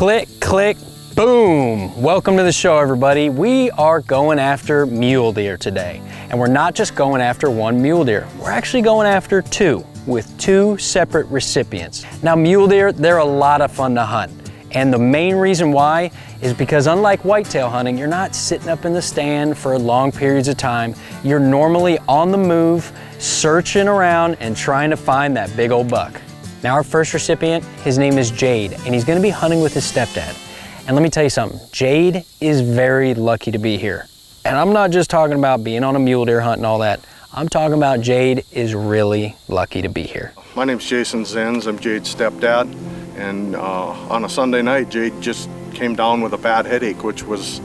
Click, click, boom. Welcome to the show, everybody. We are going after mule deer today. And we're not just going after one mule deer. We're actually going after two, with two separate recipients. Now, mule deer, they're a lot of fun to hunt. And the main reason why is because unlike whitetail hunting, you're not sitting up in the stand for long periods of time. You're normally on the move, searching around and trying to find that big old buck. Now, our first recipient, his name is Jade, and he's gonna be hunting with his stepdad. And let me tell you something, Jade is very lucky to be here. And I'm not just talking about being on a mule deer hunt and all that. I'm talking about Jade is really lucky to be here. My name's Jason Zenz, I'm Jade's stepdad. And on a Sunday night, Jade just came down with a bad headache, which was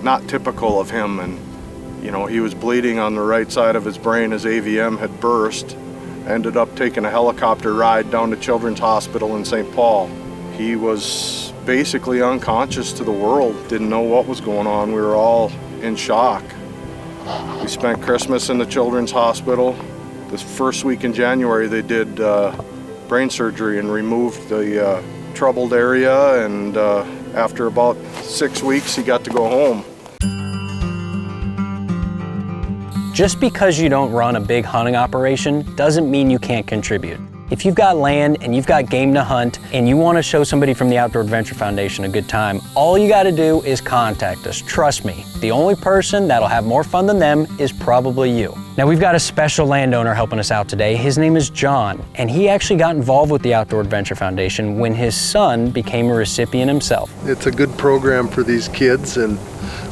not typical of him. And, you know, he was bleeding on the right side of his brain. His AVM had burst. Ended up taking a helicopter ride down to Children's Hospital in St. Paul. He was basically unconscious to the world, didn't know what was going on. We were all in shock. We spent Christmas in the Children's Hospital. This first week in January, they did brain surgery and removed the troubled area, and after about 6 weeks, he got to go home. Just because you don't run a big hunting operation doesn't mean you can't contribute. If you've got land and you've got game to hunt and you want to show somebody from the Outdoor Adventure Foundation a good time, all you got to do is contact us. Trust me, the only person that'll have more fun than them is probably you. Now, we've got a special landowner helping us out today. His name is John, and he actually got involved with the Outdoor Adventure Foundation when his son became a recipient himself. It's a good program for these kids, and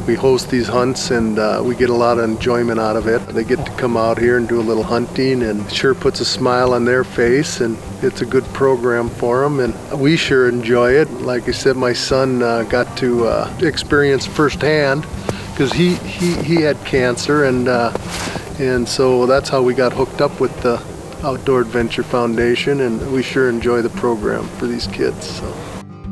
we host these hunts, and we get a lot of enjoyment out of it. They get to come out here and do a little hunting, and it sure puts a smile on their face, and it's a good program for them, and we sure enjoy it. Like I said, my son got to experience firsthand, because he had cancer, and so that's how we got hooked up with the Outdoor Adventure Foundation, and we sure enjoy the program for these kids. So.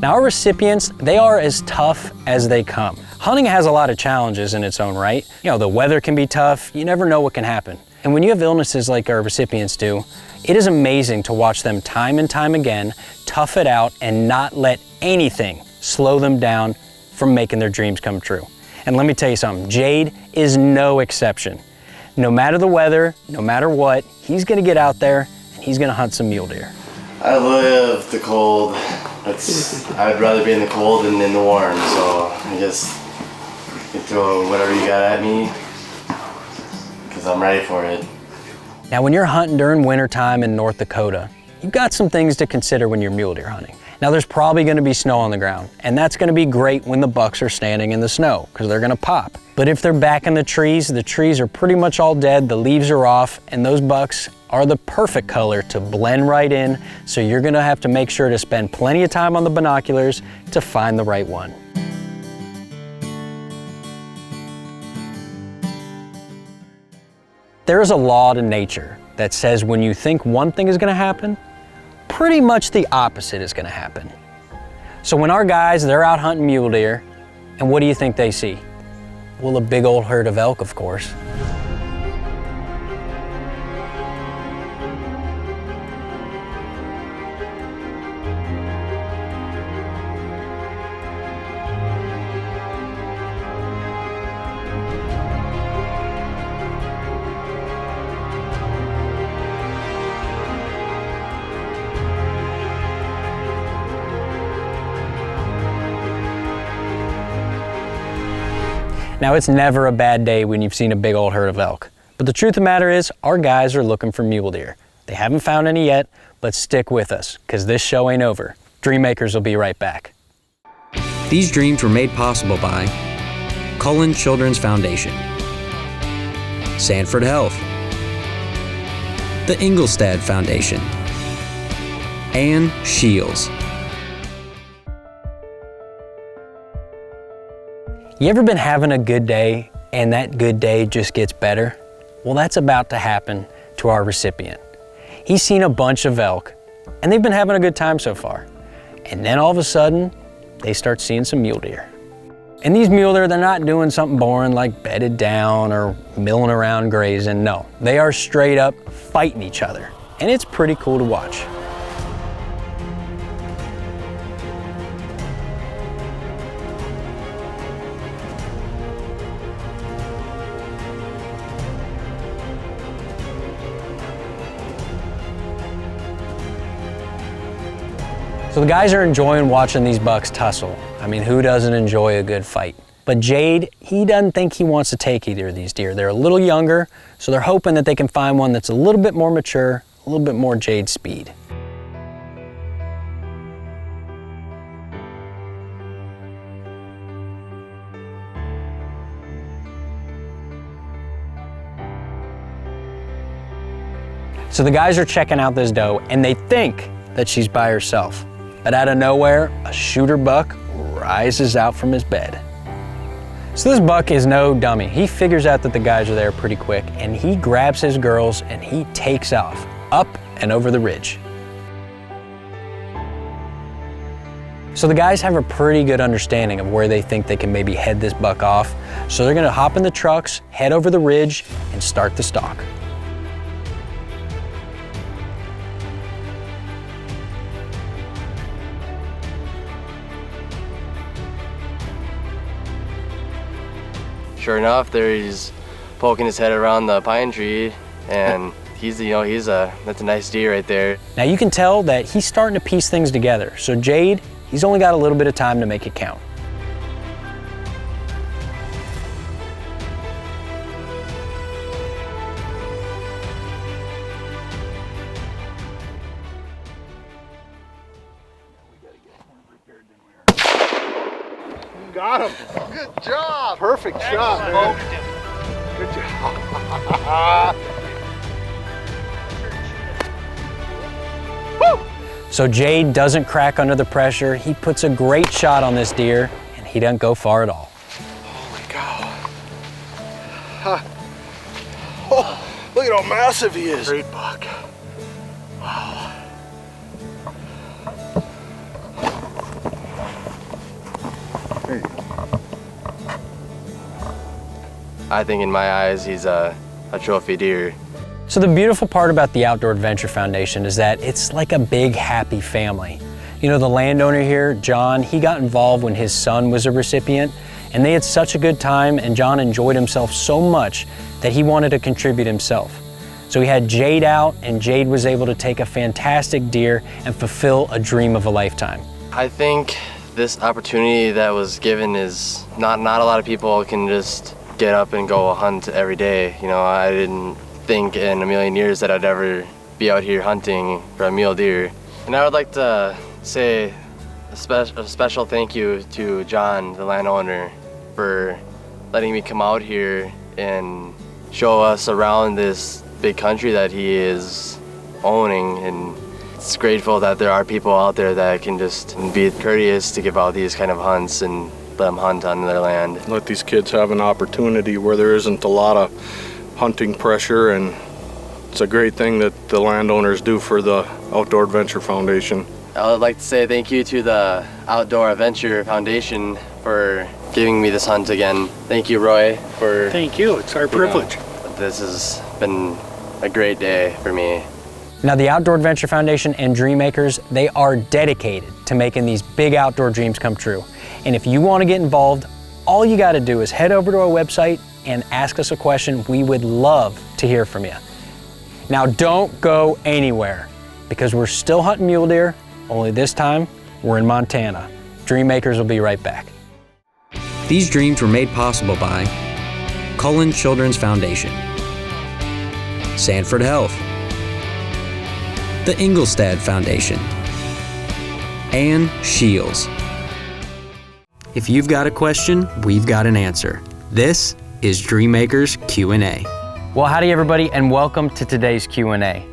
Now, our recipients, they are as tough as they come. Hunting has a lot of challenges in its own right. You know, the weather can be tough, you never know what can happen. And when you have illnesses like our recipients do, it is amazing to watch them time and time again tough it out and not let anything slow them down from making their dreams come true. And let me tell you something, Jade is no exception. No matter the weather, no matter what, he's gonna get out there and he's gonna hunt some mule deer. I live the cold. I'd rather be in the cold than in the warm, so I just you throw whatever you got at me, because I'm ready for it. Now, when you're hunting during wintertime in North Dakota, you've got some things to consider when you're mule deer hunting. Now, there's probably gonna be snow on the ground, and that's gonna be great when the bucks are standing in the snow, because they're gonna pop. But if they're back in the trees are pretty much all dead, the leaves are off, and those bucks are the perfect color to blend right in, so you're gonna have to make sure to spend plenty of time on the binoculars to find the right one. There is a law to nature that says when you think one thing is gonna happen, pretty much the opposite is gonna happen. So when our guys, they're out hunting mule deer, and what do you think they see? Well, a big old herd of elk, of course. Now, it's never a bad day when you've seen a big old herd of elk. But the truth of the matter is, our guys are looking for mule deer. They haven't found any yet, but stick with us, because this show ain't over. Dreammakers will be right back. These dreams were made possible by Cullen Children's Foundation, Sanford Health, the Engelstad Foundation, and Shields. You ever been having a good day and that good day just gets better? Well, that's about to happen to our recipient. He's seen a bunch of elk and they've been having a good time so far. And then all of a sudden, they start seeing some mule deer. And these mule deer, they're not doing something boring like bedded down or milling around grazing. No, they are straight up fighting each other. And it's pretty cool to watch. So the guys are enjoying watching these bucks tussle. I mean, who doesn't enjoy a good fight? But Jade, he doesn't think he wants to take either of these deer. They're a little younger, so they're hoping that they can find one that's a little bit more mature, a little bit more Jade speed. So the guys are checking out this doe and they think that she's by herself. But out of nowhere, a shooter buck rises out from his bed. So this buck is no dummy. He figures out that the guys are there pretty quick and he grabs his girls and he takes off, up and over the ridge. So the guys have a pretty good understanding of where they think they can maybe head this buck off. So they're gonna hop in the trucks, head over the ridge, and start the stalk. Sure enough, there he's poking his head around the pine tree, and that's a nice deer right there. Now you can tell that he's starting to piece things together. So Jade, he's only got a little bit of time to make it count. Got him. Good job. Perfect shot, man. Good job. So Jade doesn't crack under the pressure. He puts a great shot on this deer and he doesn't go far at all. Holy cow. Oh, look at how massive he is. Great buck. Wow. I think in my eyes, he's a trophy deer. So the beautiful part about the Outdoor Adventure Foundation is that it's like a big happy family. You know, the landowner here, John, he got involved when his son was a recipient and they had such a good time and John enjoyed himself so much that he wanted to contribute himself. So he had Jade out and Jade was able to take a fantastic deer and fulfill a dream of a lifetime. I think this opportunity that was given is not a lot of people can just get up and go hunt every day. You know, I didn't think in a million years that I'd ever be out here hunting for a mule deer. And I would like to say a special thank you to John, the landowner, for letting me come out here and show us around this big country that he is owning. And it's grateful that there are people out there that can just be courteous to give out these kind of hunts and let them hunt on their land. Let these kids have an opportunity where there isn't a lot of hunting pressure, and it's a great thing that the landowners do for the Outdoor Adventure Foundation. I would like to say thank you to the Outdoor Adventure Foundation for giving me this hunt again. Thank you, Roy, for... Thank you, it's our privilege. This has been a great day for me. Now the Outdoor Adventure Foundation and Dreammakers, they are dedicated to making these big outdoor dreams come true. And if you want to get involved, all you got to do is head over to our website and ask us a question. We would love to hear from you. Now don't go anywhere because we're still hunting mule deer, only this time we're in Montana. Dreammakers will be right back. These dreams were made possible by Cullen Children's Foundation, Sanford Health, the Engelstad Foundation, and Shields. If you've got a question, we've got an answer. This is Dreammakers Q&A. Well, howdy everybody, and welcome to today's Q&A.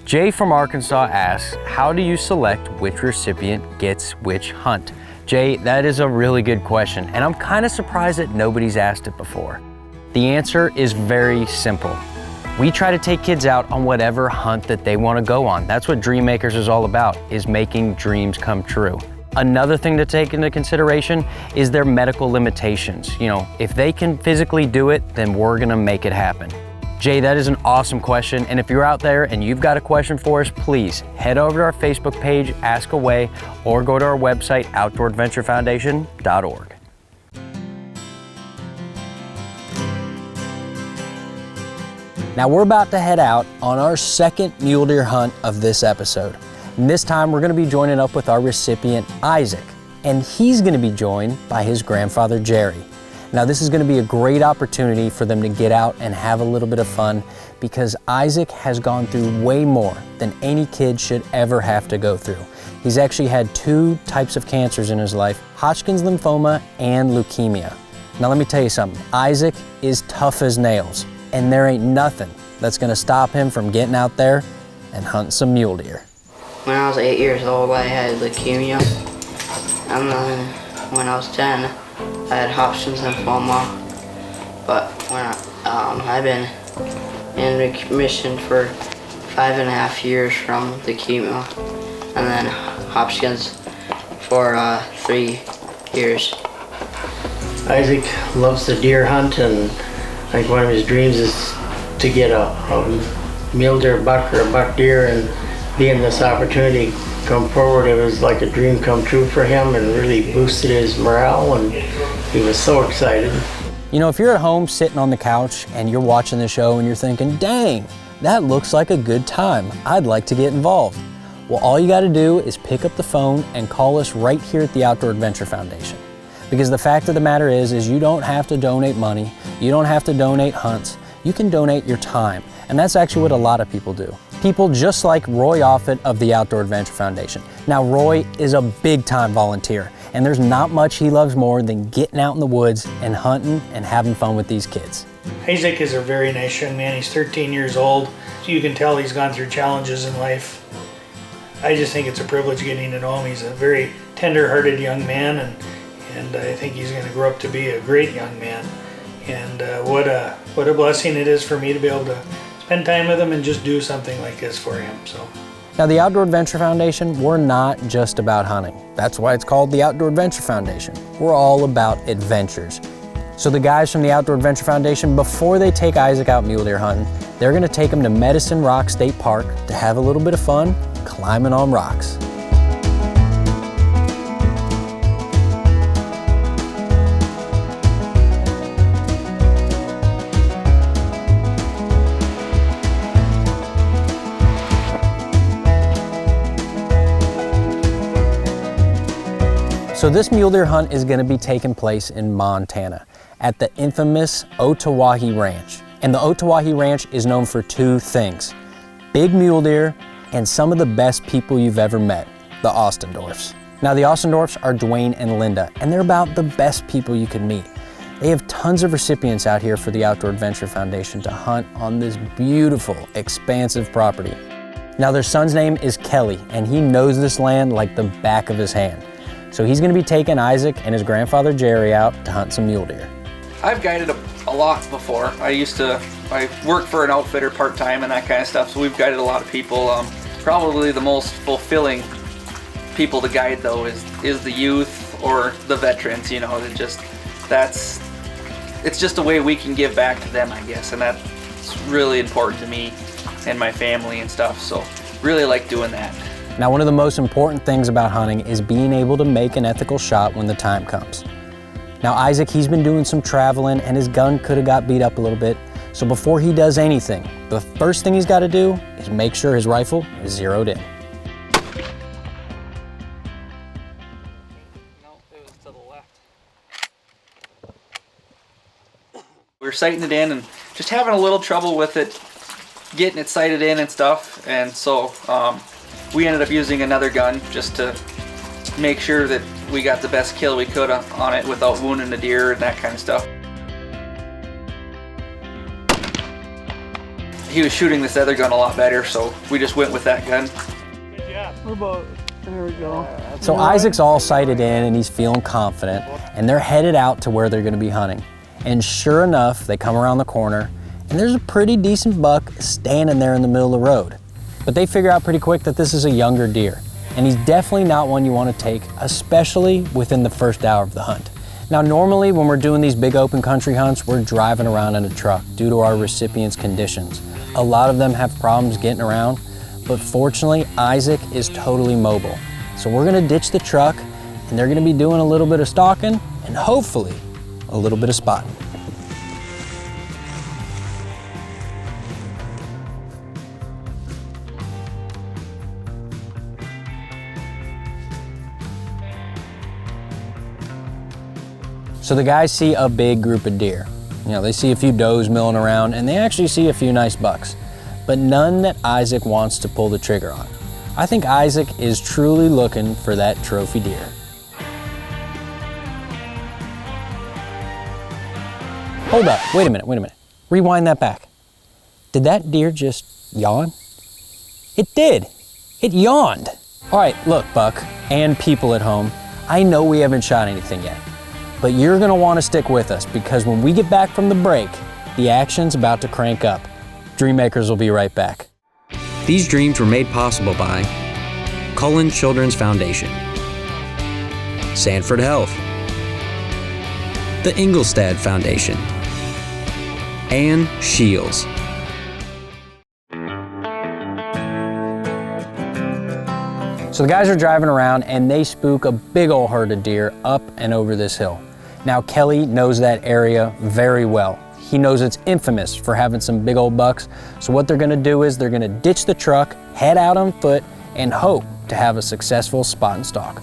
Jay from Arkansas asks, how do you select which recipient gets which hunt? Jay, that is a really good question, and I'm kind of surprised that nobody's asked it before. The answer is very simple. We try to take kids out on whatever hunt that they want to go on. That's what Dreammakers is all about, is making dreams come true. Another thing to take into consideration is their medical limitations. You know, if they can physically do it, then we're gonna make it happen. Jay, that is an awesome question, and if you're out there and you've got a question for us, please head over to our Facebook page, ask away, or go to our website, outdooradventurefoundation.org. Now we're about to head out on our second mule deer hunt of this episode. And this time we're gonna be joining up with our recipient, Isaac, and he's gonna be joined by his grandfather, Jerry. Now this is gonna be a great opportunity for them to get out and have a little bit of fun because Isaac has gone through way more than any kid should ever have to go through. He's actually had 2 types of cancers in his life, Hodgkin's lymphoma and leukemia. Now let me tell you something, Isaac is tough as nails, and there ain't nothing that's gonna stop him from getting out there and hunting some mule deer. When I was 8 years old, I had leukemia, and then when I was 10, I had Hodgkin's lymphoma. But when I've been in remission for 5.5 years from leukemia, and then Hodgkin's for 3 years. Isaac loves to deer hunt, and like one of his dreams is to get a mule deer buck or a buck deer, and being this opportunity come forward, it was like a dream come true for him and really boosted his morale, and he was so excited. You know, if you're at home sitting on the couch and you're watching the show and you're thinking, dang, that looks like a good time, I'd like to get involved. Well, all you gotta do is pick up the phone and call us right here at the Outdoor Adventure Foundation. Because the fact of the matter is you don't have to donate money, you don't have to donate hunts, you can donate your time. And that's actually what a lot of people do. People just like Roy Offit of the Outdoor Adventure Foundation. Now, Roy is a big time volunteer, and there's not much he loves more than getting out in the woods and hunting and having fun with these kids. Isaac is a very nice young man. He's 13 years old. You can tell he's gone through challenges in life. I just think it's a privilege getting to know him. He's a very tender-hearted young man, and I think he's going to grow up to be a great young man. And what a blessing it is for me to be able to spend time with him and just do something like this for him. So. Now, the Outdoor Adventure Foundation, we're not just about hunting. That's why it's called the Outdoor Adventure Foundation. We're all about adventures. So the guys from the Outdoor Adventure Foundation, before they take Isaac out mule deer hunting, they're gonna take him to Medicine Rock State Park to have a little bit of fun climbing on rocks. So this mule deer hunt is gonna be taking place in Montana at the infamous Otawahi Ranch. And the Otawahi Ranch is known for 2 things, big mule deer and some of the best people you've ever met, the Ostendorfs. Now the Ostendorfs are Dwayne and Linda, and they're about the best people you could meet. They have tons of recipients out here for the Outdoor Adventure Foundation to hunt on this beautiful, expansive property. Now their son's name is Kelly, and he knows this land like the back of his hand. So he's gonna be taking Isaac and his grandfather Jerry out to hunt some mule deer. I've guided a lot before. I worked for an outfitter part-time and that kind of stuff, so we've guided a lot of people. Probably the most fulfilling people to guide though is the youth or the veterans, you know. It's just a way we can give back to them, I guess, and that's really important to me and my family and stuff, so really like doing that. Now, one of the most important things about hunting is being able to make an ethical shot when the time comes. Now, Isaac, he's been doing some traveling and his gun could have got beat up a little bit. So before he does anything, the first thing he's got to do is make sure his rifle is zeroed in. No, it was to the left. We were sighting it in and just having a little trouble with it, getting it sighted in and stuff, and so we ended up using another gun just to make sure that we got the best kill we could on it without wounding the deer and that kind of stuff. He was shooting this other gun a lot better, so we just went with that gun. Good job. There we go. So Isaac's all sighted in and he's feeling confident, and they're headed out to where they're gonna be hunting. And sure enough, they come around the corner and there's a pretty decent buck standing there in the middle of the road. But they figure out pretty quick that this is a younger deer, and he's definitely not one you want to take, especially within the first hour of the hunt. Now, normally when we're doing these big open country hunts, we're driving around in a truck due to our recipients' conditions. A lot of them have problems getting around, but fortunately, Isaac is totally mobile. So we're gonna ditch the truck, and they're gonna be doing a little bit of stalking, and hopefully, a little bit of spotting. So the guys see a big group of deer. You know, they see a few does milling around, and they actually see a few nice bucks, but none that Isaac wants to pull the trigger on. I think Isaac is truly looking for that trophy deer. Hold up, wait a minute. Rewind that back. Did that deer just yawn? It did, it yawned. All right, look, Buck, and people at home, I know we haven't shot anything yet, but you're gonna wanna stick with us because when we get back from the break, the action's about to crank up. Dreammakers will be right back. These dreams were made possible by Cullen Children's Foundation, Sanford Health, the Engelstad Foundation, and Shields. So the guys are driving around and they spook a big old herd of deer up and over this hill. Now Kelly knows that area very well. He knows it's infamous for having some big old bucks. So what they're gonna do is they're gonna ditch the truck, head out on foot, and hope to have a successful spot and stalk.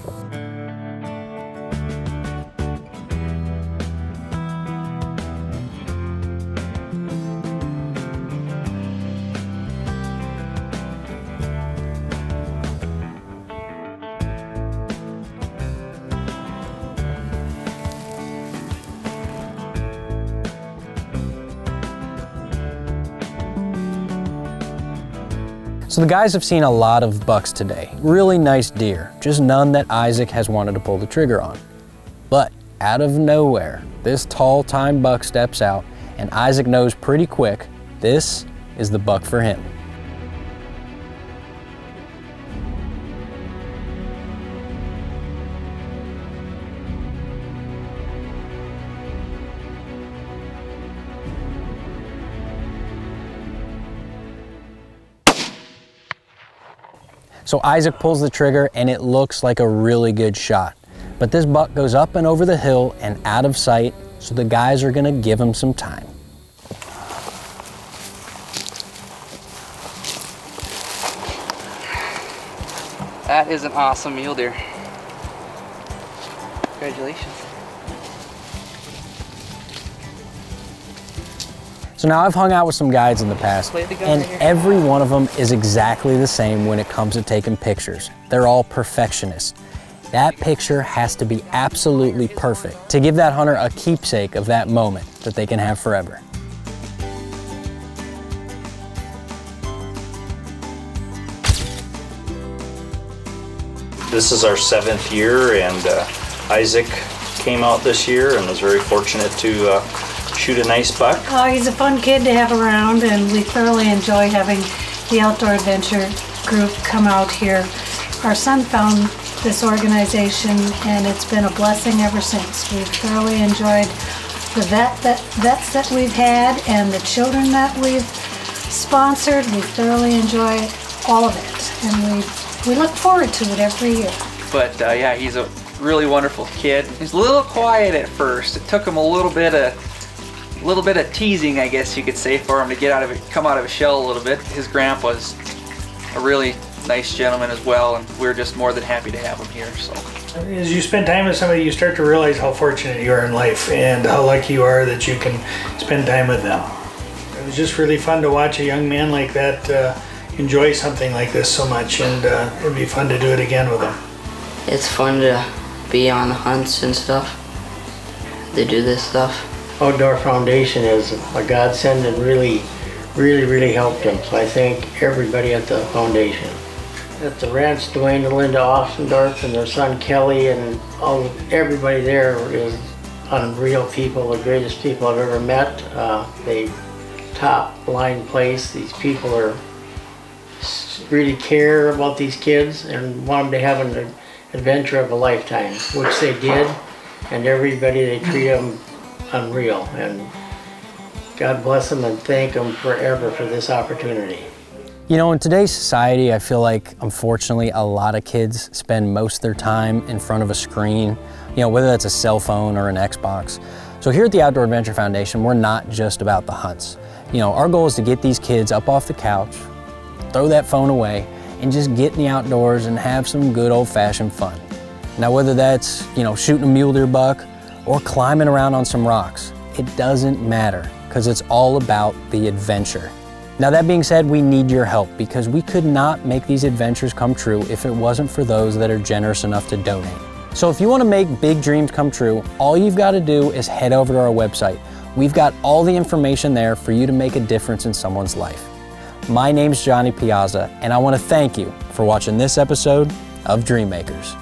So the guys have seen a lot of bucks today, really nice deer, just none that Isaac has wanted to pull the trigger on. But out of nowhere, this tall time buck steps out and Isaac knows pretty quick this is the buck for him. So Isaac pulls the trigger and it looks like a really good shot. But this buck goes up and over the hill and out of sight, so the guys are gonna give him some time. That is an awesome mule deer. Congratulations. So now I've hung out with some guides in the past, and every one of them is exactly the same when it comes to taking pictures. They're all perfectionists. That picture has to be absolutely perfect to give that hunter a keepsake of that moment that they can have forever. This is our 7th year, and Isaac came out this year and was very fortunate to shoot a nice buck. He's a fun kid to have around, and we thoroughly enjoy having the Outdoor Adventure group come out here. Our son found this organization, and it's been a blessing ever since. We've thoroughly enjoyed the vets that we've had and the children that we've sponsored. We thoroughly enjoy all of it, and we look forward to it every year. But yeah, he's a really wonderful kid. He's a little quiet at first. It took him a little bit of teasing, I guess you could say, for him to come out of his shell a little bit. His grandpa's a really nice gentleman as well, and we're just more than happy to have him here. So as you spend time with somebody, you start to realize how fortunate you are in life and how lucky you are that you can spend time with them. It was just really fun to watch a young man like that enjoy something like this so much, and it'd be fun to do it again with him. It's fun to be on hunts and stuff. They do this stuff. Outdoor Foundation is a godsend and really helped him. So I thank everybody at the foundation. At the ranch, Dwayne and Linda Offendorf and their son Kelly and everybody there is unreal people, the greatest people I've ever met. They top line place. These people really care about these kids and want them to have an adventure of a lifetime, which they did, and everybody, they treat them unreal, and God bless them and thank them forever for this opportunity. You know, in today's society, I feel like, unfortunately, a lot of kids spend most of their time in front of a screen, you know, whether that's a cell phone or an Xbox. So here at the Outdoor Adventure Foundation, we're not just about the hunts. You know, our goal is to get these kids up off the couch, throw that phone away, and just get in the outdoors and have some good old-fashioned fun. Now, whether that's, you know, shooting a mule deer buck, or climbing around on some rocks. It doesn't matter, because it's all about the adventure. Now that being said, we need your help because we could not make these adventures come true if it wasn't for those that are generous enough to donate. So if you want to make big dreams come true, all you've got to do is head over to our website. We've got all the information there for you to make a difference in someone's life. My name's Johnny Piazza, and I want to thank you for watching this episode of Dream Makers.